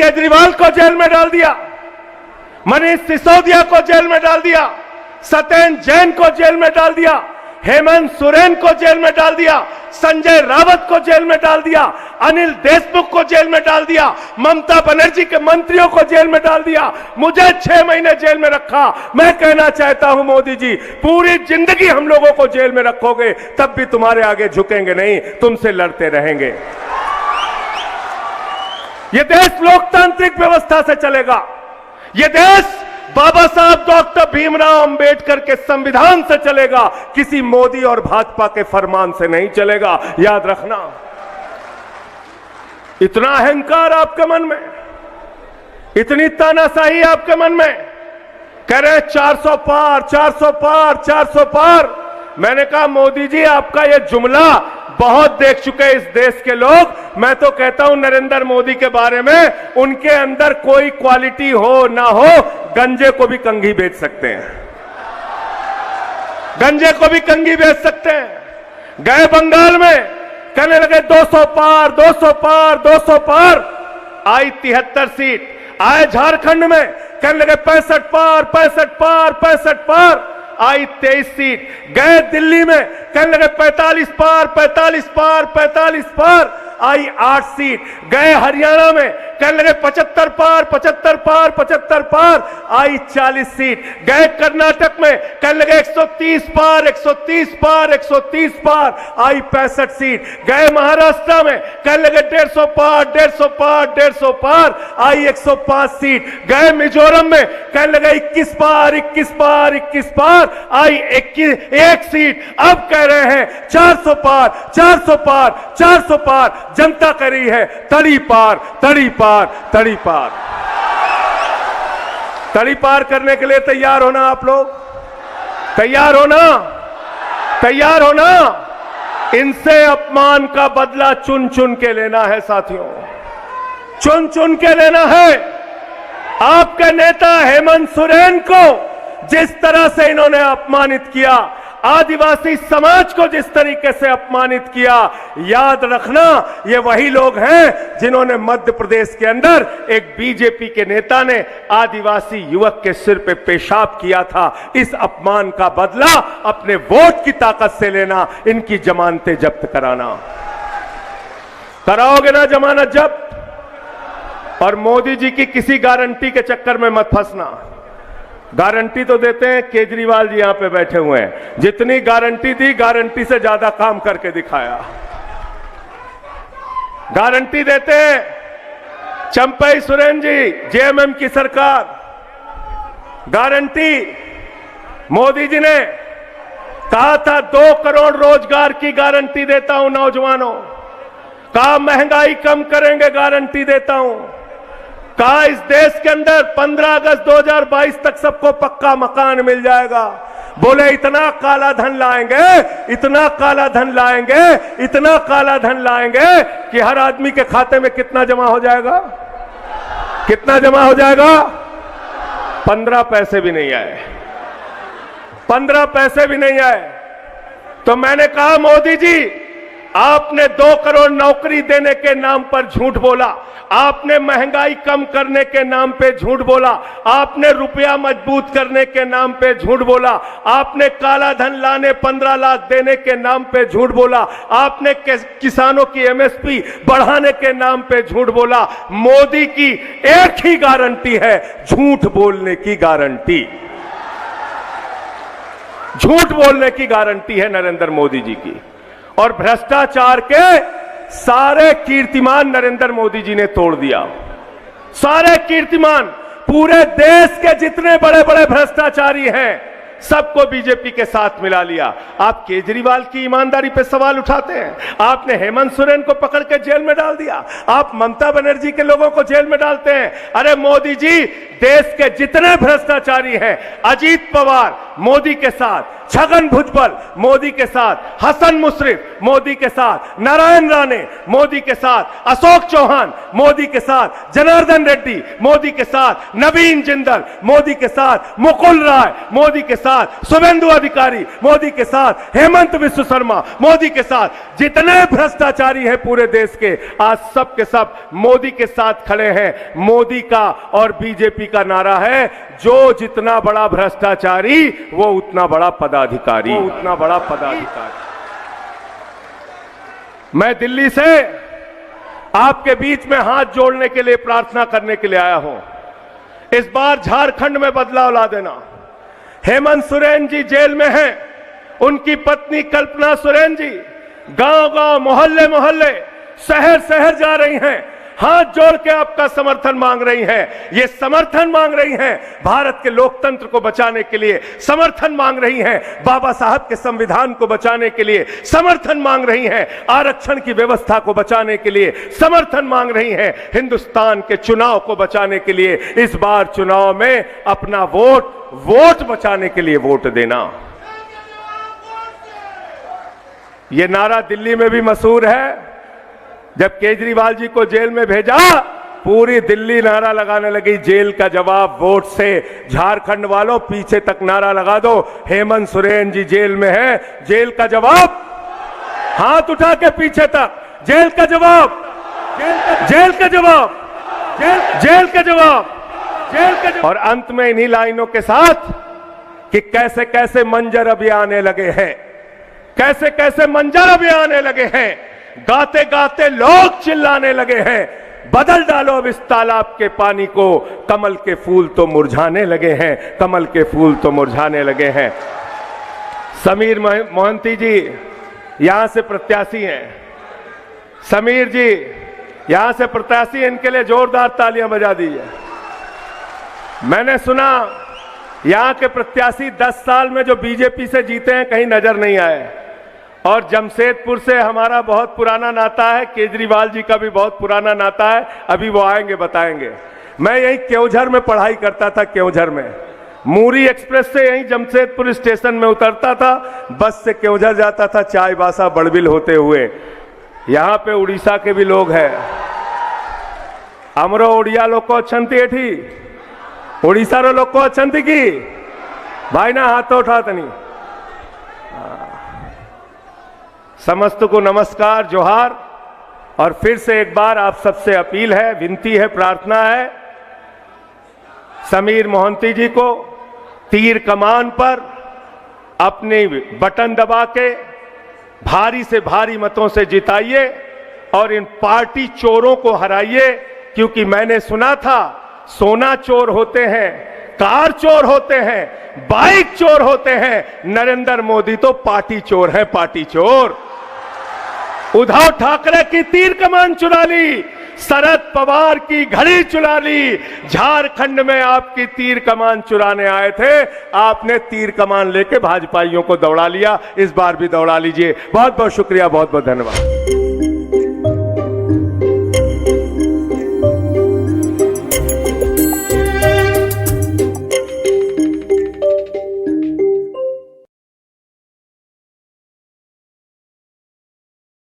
केजरीवाल को जेल में डाल दिया, मनीष सिसोदिया को जेल में डाल दिया, सत्येंद्र जैन को जेल में डाल दिया, हेमंत सोरेन को जेल में डाल दिया, संजय रावत को जेल में डाल दिया, अनिल देशमुख को जेल में डाल दिया, ममता बनर्जी के मंत्रियों को जेल में डाल दिया, मुझे 6 महीने जेल में रखा। मैं कहना चाहता हूं मोदी जी, पूरी जिंदगी हम लोगों को जेल में रखोगे तब भी तुम्हारे आगे झुकेंगे नहीं, तुमसे लड़ते रहेंगे। यह देश लोकतांत्रिक व्यवस्था से चलेगा। यह देश बाबा साहब डॉक्टर भीमराव अंबेडकर के संविधान से चलेगा, किसी मोदी और भाजपा के फरमान से नहीं चलेगा, याद रखना। इतना अहंकार आपके मन में, इतनी तानाशाही आपके मन में, कह रहे 400 पार 400 पार 400 पार। मैंने कहा मोदी जी आपका यह जुमला बहुत देख चुके इस देश के लोग। मैं तो कहता हूं नरेंद्र मोदी के बारे में, उनके अंदर कोई क्वालिटी हो ना हो, गंजे को भी कंघी बेच सकते हैं, गंजे को भी कंघी बेच सकते हैं। गए बंगाल में, कहने लगे 200 पार 200 पार 200 पार, आई 73 सीट। आए झारखंड में, कहने लगे 65 पार 65 पार 65 पार, आई 23 सीट। गए दिल्ली में, कहने लगे 45 पार 45 पार 45 पार, आई 8 सीट। गए हरियाणा में, कहने लगे 75 पार 75 पार 75 पार, आई 40 सीट। गए कर्नाटक में, कहने लगे 130 पार 130 पार 130 पार, आई 65 सीट। गए महाराष्ट्र में, कहने लगे 150 पार 150 पार 150 पार, आई 105 सीट। गए मिजोरम में, कहने लगे 21 पार 21 पार 21 पार, आई 1 सीट। अब कह रहे हैं 400 पार 400 पार 400 पार। जनता कर रही है तड़ी पार तड़ी पार तड़ी पार। तड़ी पार करने के लिए तैयार होना, आप लोग तैयार होना, तैयार होना। इनसे अपमान का बदला चुन चुन के लेना है साथियों, चुन चुन के लेना है। आपके नेता हेमंत सोरेन को जिस तरह से इन्होंने अपमानित किया, आदिवासी समाज को जिस तरीके से अपमानित किया, याद रखना ये वही लोग हैं जिन्होंने मध्य प्रदेश के अंदर एक बीजेपी के नेता ने आदिवासी युवक के सिर पे पेशाब किया था। इस अपमान का बदला अपने वोट की ताकत से लेना, इनकी जमानतें जब्त कराना। कराओगे ना जमानत जब्त? और मोदी जी की किसी गारंटी के चक्कर में मत फंसना। गारंटी तो देते हैं, केजरीवाल जी यहां पे बैठे हुए हैं, जितनी गारंटी दी गारंटी से ज्यादा काम करके दिखाया। गारंटी देते हैं चंपई सोरेन जी, जेएमएम की सरकार, गारंटी। मोदी जी ने कहा था 2 करोड़ रोजगार की गारंटी देता हूं नौजवानों, कहा महंगाई कम करेंगे गारंटी देता हूं, कहा इस देश के अंदर 15 अगस्त 2022 तक सबको पक्का मकान मिल जाएगा। बोले इतना काला धन लाएंगे, इतना काला धन लाएंगे, इतना काला धन लाएंगे कि हर आदमी के खाते में कितना जमा हो जाएगा, कितना जमा हो जाएगा? 15 पैसे भी नहीं आए, 15 पैसे भी नहीं आए। तो मैंने कहा मोदी जी, आपने 2 करोड़ नौकरी देने के नाम पर झूठ बोला, आपने महंगाई कम करने के नाम पे झूठ बोला, आपने रुपया मजबूत करने के नाम पे झूठ बोला, आपने काला धन लाने 15 लाख देने के नाम पे झूठ बोला, आपने किसानों की एमएसपी बढ़ाने के नाम पे झूठ बोला। मोदी की एक ही गारंटी है, झूठ बोलने की गारंटी, झूठ बोलने की गारंटी है नरेंद्र मोदी जी की। और भ्रष्टाचार के सारे कीर्तिमान नरेंद्र मोदी जी ने तोड़ दिया, सारे कीर्तिमान। पूरे देश के जितने बड़े बड़े भ्रष्टाचारी हैं सबको बीजेपी के साथ मिला लिया। आप केजरीवाल की ईमानदारी पे सवाल उठाते हैं, आपने हेमंत सोरेन को पकड़ के जेल में डाल दिया, आप ममता बनर्जी के लोगों को जेल में डालते हैं। अरे मोदी जी, देश के जितने भ्रष्टाचारी हैं, अजीत पवार, मोदी के साथ, छगन भुजबल मोदी के साथ, हसन मुश्रीफ मोदी के साथ, नारायण राणे मोदी के साथ, अशोक चौहान मोदी के साथ, जनार्दन रेड्डी मोदी के साथ, नवीन जिंदल मोदी के साथ, मुकुल राय मोदी के साथ, शुभेंदु अधिकारी मोदी के साथ, हेमंत विश्व शर्मा मोदी के साथ, जितने भ्रष्टाचारी हैं पूरे देश के, आज सब के सब मोदी के साथ खड़े हैं। मोदी का और बीजेपी का नारा है, जो जितना बड़ा भ्रष्टाचारी वो उतना बड़ा पदाधिकारी, वो उतना बड़ा पदाधिकारी। मैं दिल्ली से आपके बीच में हाथ जोड़ने के लिए, प्रार्थना करने के लिए आया हूं। इस बार झारखंड में बदलाव ला देना। हेमंत सोरेन जी जेल में हैं, उनकी पत्नी कल्पना सोरेन जी गांव-गांव, मोहल्ले-मोहल्ले, शहर-शहर जा रही हैं, हाथ जोड़ के आपका समर्थन मांग रही हैं। ये समर्थन मांग रही हैं भारत के लोकतंत्र को बचाने के लिए, समर्थन मांग रही हैं बाबा साहब के संविधान को बचाने के लिए, समर्थन मांग रही हैं आरक्षण की व्यवस्था को बचाने के लिए, समर्थन मांग रही हैं हिंदुस्तान के चुनाव को बचाने के लिए। इस बार चुनाव में अपना वोट बचाने के लिए वोट देना। यह नारा दिल्ली में भी मशहूर है। जब केजरीवाल जी को जेल में भेजा, पूरी दिल्ली नारा लगाने लगी, जेल का जवाब वोट से। झारखंड वालों पीछे तक नारा लगा दो, हेमंत सोरेन जी जेल में है, जेल का जवाब, हाथ उठा के पीछे तक, जेल का जवाब, जेल का जवाब, जेल का जवाब, जेल का जवाब। और अंत में इन्हीं लाइनों के साथ कि कैसे कैसे मंजर अभी आने लगे हैं, कैसे कैसे मंजर अभी आने लगे हैं, गाते गाते लोग चिल्लाने लगे हैं, बदल डालो अब इस तालाब के पानी को, कमल के फूल तो मुरझाने लगे हैं, कमल के फूल तो मुरझाने लगे हैं। समीर मोहंती जी यहां से प्रत्याशी हैं, समीर जी यहां से प्रत्याशी, इनके लिए जोरदार तालियां बजा दीजिए। मैंने सुना यहां के प्रत्याशी 10 साल में जो बीजेपी से जीते हैं कहीं नजर नहीं आए, और जमशेदपुर से हमारा बहुत पुराना नाता है, केजरीवाल जी का भी बहुत पुराना नाता है, अभी वो आएंगे बताएंगे। मैं यहीं केवझर में पढ़ाई करता था, केवझर में मूरी एक्सप्रेस से यहीं जमशेदपुर स्टेशन में उतरता था, बस से केवझर जाता था, चाईबासा बड़बिल होते हुए। यहां पे उड़ीसा के भी लोग हैं, हमरो उड़िया लोग को अच्छी एठी, उड़ीसा रो लोग को अच्छी की भाई ना हाथ उठाते नहीं। समस्त को नमस्कार, जोहार। और फिर से एक बार आप सबसे अपील है, विनती है, प्रार्थना है, समीर मोहंती जी को तीर कमान पर अपने बटन दबा के भारी से भारी मतों से जिताइए और इन पार्टी चोरों को हराइए। क्योंकि मैंने सुना था सोना चोर होते हैं, कार चोर होते हैं, बाइक चोर होते हैं, नरेंद्र मोदी तो पार्टी चोर है, पार्टी चोर। उद्धव ठाकरे की तीर कमान चुरा ली, शरद पवार की घड़ी चुरा ली, झारखंड में आपकी तीर कमान चुराने आए थे, आपने तीर कमान लेके भाजपाइयों को दौड़ा लिया, इस बार भी दौड़ा लीजिए। बहुत बहुत शुक्रिया, बहुत बहुत धन्यवाद।